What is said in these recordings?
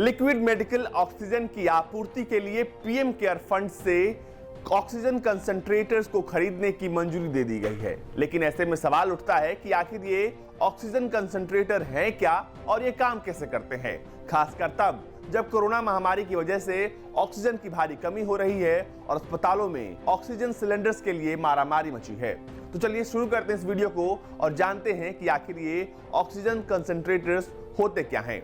Liquid medical oxygen की आपूर्ति के लिए पीएम केयर फंड से ऑक्सीजन कंसंट्रेटर्स को खरीदने की मंजूरी दे दी गई है। लेकिन ऐसे में सवाल उठता है कि आखिर ये ऑक्सीजन कंसंट्रेटर हैं क्या और ये काम कैसे करते हैं, खासकर तब जब कोरोना महामारी की वजह से ऑक्सीजन की भारी कमी हो रही है और अस्पतालों में ऑक्सीजन सिलेंडर्स के लिए मारामारी मची है। तो चलिए शुरू करते हैं इस वीडियो को और जानते हैं कि आखिर ये ऑक्सीजन कंसंट्रेटर्स होते क्या हैं।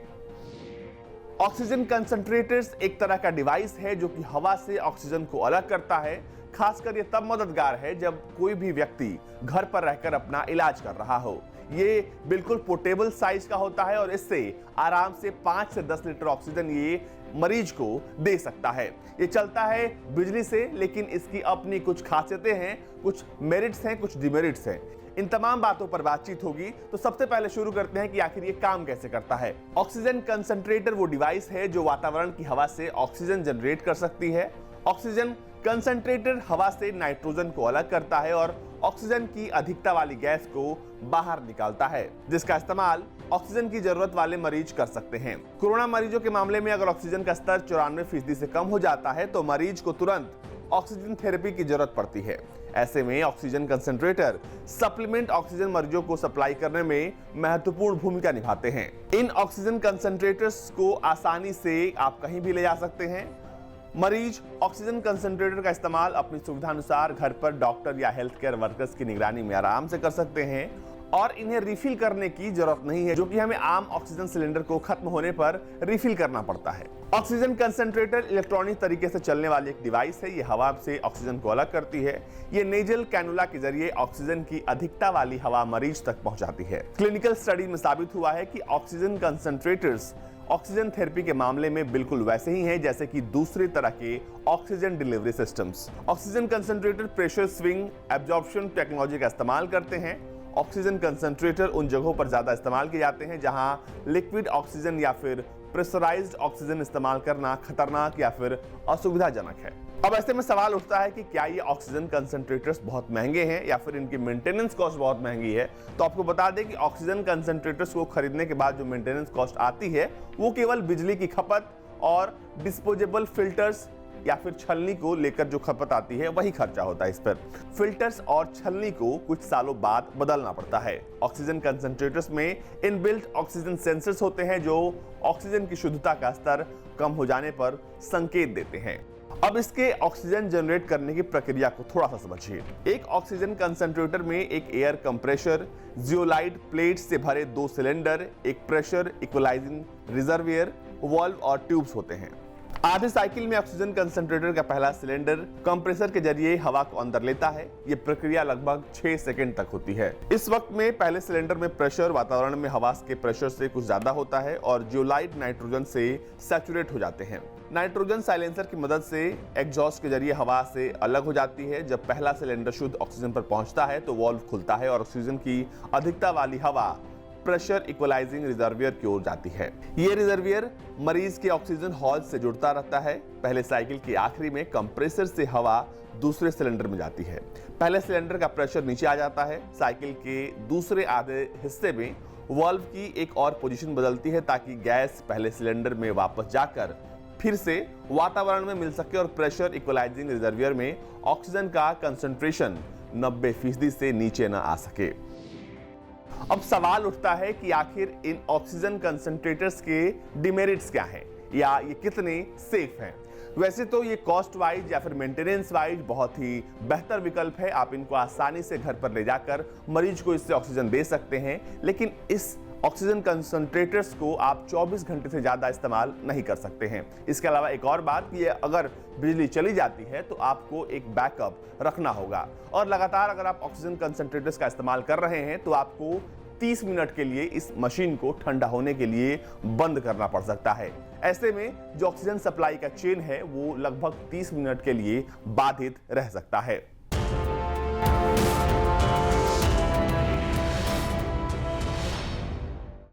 ऑक्सीजन कंसंट्रेटर्स एक तरह का डिवाइस है जो कि हवा से ऑक्सीजन को अलग करता है। खासकर ये तब मददगार है जब कोई भी व्यक्ति घर पर रहकर अपना इलाज कर रहा हो। ये बिल्कुल पोर्टेबल साइज का होता है और इससे आराम से 5 से 10 लीटर ऑक्सीजन ये मरीज को दे सकता है। ये चलता है बिजली से, लेकिन इसकी अपनी कुछ खासियतें हैं, कुछ मेरिट्स हैं, कुछ डिमेरिट्स हैं। इन तमाम बातों पर बातचीत होगी। तो सबसे पहले शुरू करते हैं कि आखिर ये काम कैसे करता है। ऑक्सीजन कंसंट्रेटर वो डिवाइस है जो वातावरण की हवा से ऑक्सीजन जनरेट कर सकती है। ऑक्सीजन कंसंट्रेटर हवा से नाइट्रोजन को अलग करता है और ऑक्सीजन की अधिकता वाली गैस को बाहर निकालता है, जिसका इस्तेमाल ऑक्सीजन की जरूरत वाले मरीज कर सकते हैं। कोरोना मरीजों के मामले में अगर ऑक्सीजन का स्तर 94% से कम हो जाता है तो मरीज को तुरंत ऑक्सीजन थेरेपी की जरूरत पड़ती है। ऐसे में ऑक्सीजन कंसंट्रेटर सप्लीमेंट ऑक्सीजन मरीजों को सप्लाई करने में महत्वपूर्ण भूमिका निभाते हैं। इन ऑक्सीजन कंसंट्रेटर्स को आसानी से आप कहीं भी ले जा सकते हैं। मरीज ऑक्सीजन कंसंट्रेटर का इस्तेमाल अपनी सुविधा अनुसार घर पर डॉक्टर या हेल्थ केयर वर्कर्स की निगरानी में आराम से कर सकते हैं और इन्हें रिफिल करने की जरूरत नहीं है, जो कि हमें आम ऑक्सीजन सिलेंडर को खत्म होने पर रिफिल करना पड़ता है। ऑक्सीजन कंसंट्रेटर इलेक्ट्रॉनिक तरीके से चलने वाली एक डिवाइस है। ये हवा से ऑक्सीजन को अलग करती है। ये नेजल कैनुला के जरिए ऑक्सीजन की अधिकता वाली हवा मरीज तक पहुंचाती है। क्लिनिकल स्टडी में साबित हुआ है कि ऑक्सीजन कंसंट्रेटर्स ऑक्सीजन थेरेपी के मामले में बिल्कुल वैसे ही हैं जैसे कि दूसरे तरह के oxygen delivery systems. Oxygen concentrator pressure swing absorption technology का इस्तेमाल करते हैं। ऑक्सीजन कंसंट्रेटर उन जगहों पर ज्यादा इस्तेमाल किए जाते हैं जहां लिक्विड ऑक्सीजन या फिर प्रेशराइज्ड ऑक्सीजन इस्तेमाल करना खतरनाक या फिर असुविधाजनक है। अब ऐसे में सवाल उठता है कि क्या ये ऑक्सीजन कंसंट्रेटर्स बहुत महंगे हैं या फिर इनकी मेंटेनेंस कॉस्ट बहुत महंगी है। तो आपको बता दें कि ऑक्सीजन कंसंट्रेटर्स को खरीदने के बाद जो मेंटेनेंस कॉस्ट आती है वो केवल बिजली की खपत और डिस्पोजेबल फिल्टर्स या फिर छलनी को लेकर जो खपत आती है वही खर्चा होता है। इस पर फिल्टर्स और छलनी को कुछ सालों बाद बदलना पड़ता है। ऑक्सीजन कंसंट्रेटर्स में इनबिल्ट ऑक्सीजन सेंसर्स होते हैं जो ऑक्सीजन की शुद्धता का स्तर कम हो जाने पर संकेत देते हैं। अब इसके ऑक्सीजन जनरेट करने की प्रक्रिया को थोड़ा सा समझिए। एक ऑक्सीजन कंसंट्रेटर में एक एयर कंप्रेशर, जियोलाइट प्लेट से भरे 2 सिलेंडर, एक प्रेशर इक्वलाइजिंग रिजर्वियर, वाल्व और ट्यूब्स होते हैं। आधे साइकिल में ऑक्सीजन कंसंट्रेटर का पहला सिलेंडर कंप्रेसर के जरिए हवा को अंदर लेता है। यह प्रक्रिया लगभग 6 सेकंड तक होती है। इस वक्त में पहले सिलेंडर में प्रेशर वातावरण में हवा के प्रेशर से कुछ ज्यादा होता है और जियोलाइट नाइट्रोजन से सैचुरेट हो जाते हैं। नाइट्रोजन साइलेंसर की मदद से एग्जॉस्ट के जरिए हवा से अलग हो जाती है। जब पहला सिलेंडर शुद्ध ऑक्सीजन पर पहुंचता है तो वाल्व खुलता है और ऑक्सीजन की अधिकता वाली हवा प्रेशर इक्वलाइजिंग रिजर्वियर की ओर जाती है। यह रिजर्वियर मरीज के ऑक्सीजन हॉल से जुड़ता रहता है। पहले साइकिल के आखिरी में कंप्रेसर से हवा दूसरे सिलेंडर में जाती है। पहले सिलेंडर का प्रेशर नीचे आ जाता है। साइकिल के दूसरे आधे हिस्से में वाल्व की एक और पोजीशन बदलती है ताकि गैस पहले सिलेंडर में वापस जाकर फिर से वातावरण में मिल सके और प्रेशर इक्वलाइजिंग रिजर्वियर में ऑक्सीजन का कंसंट्रेशन 90% से नीचे न आ सके। अब सवाल उठता है कि आखिर इन ऑक्सीजन कंसंट्रेटर्स के डिमेरिट्स क्या हैं या ये कितने सेफ हैं। वैसे तो ये कॉस्ट वाइज या फिर मेंटेनेंस वाइज बहुत ही बेहतर विकल्प है। आप इनको आसानी से घर पर ले जाकर मरीज को इससे ऑक्सीजन दे सकते हैं, लेकिन इस ऑक्सीजन कंसंट्रेटर्स को आप 24 घंटे से ज्यादा इस्तेमाल नहीं कर सकते हैं। इसके अलावा एक और बात कि अगर बिजली चली जाती है तो आपको एक बैकअप रखना होगा और लगातार अगर आप ऑक्सीजन कंसंट्रेटर्स का इस्तेमाल कर रहे हैं तो आपको 30 मिनट के लिए इस मशीन को ठंडा होने के लिए बंद करना पड़ सकता है। ऐसे में जो ऑक्सीजन सप्लाई का चेन है वो लगभग 30 मिनट के लिए बाधित रह सकता है।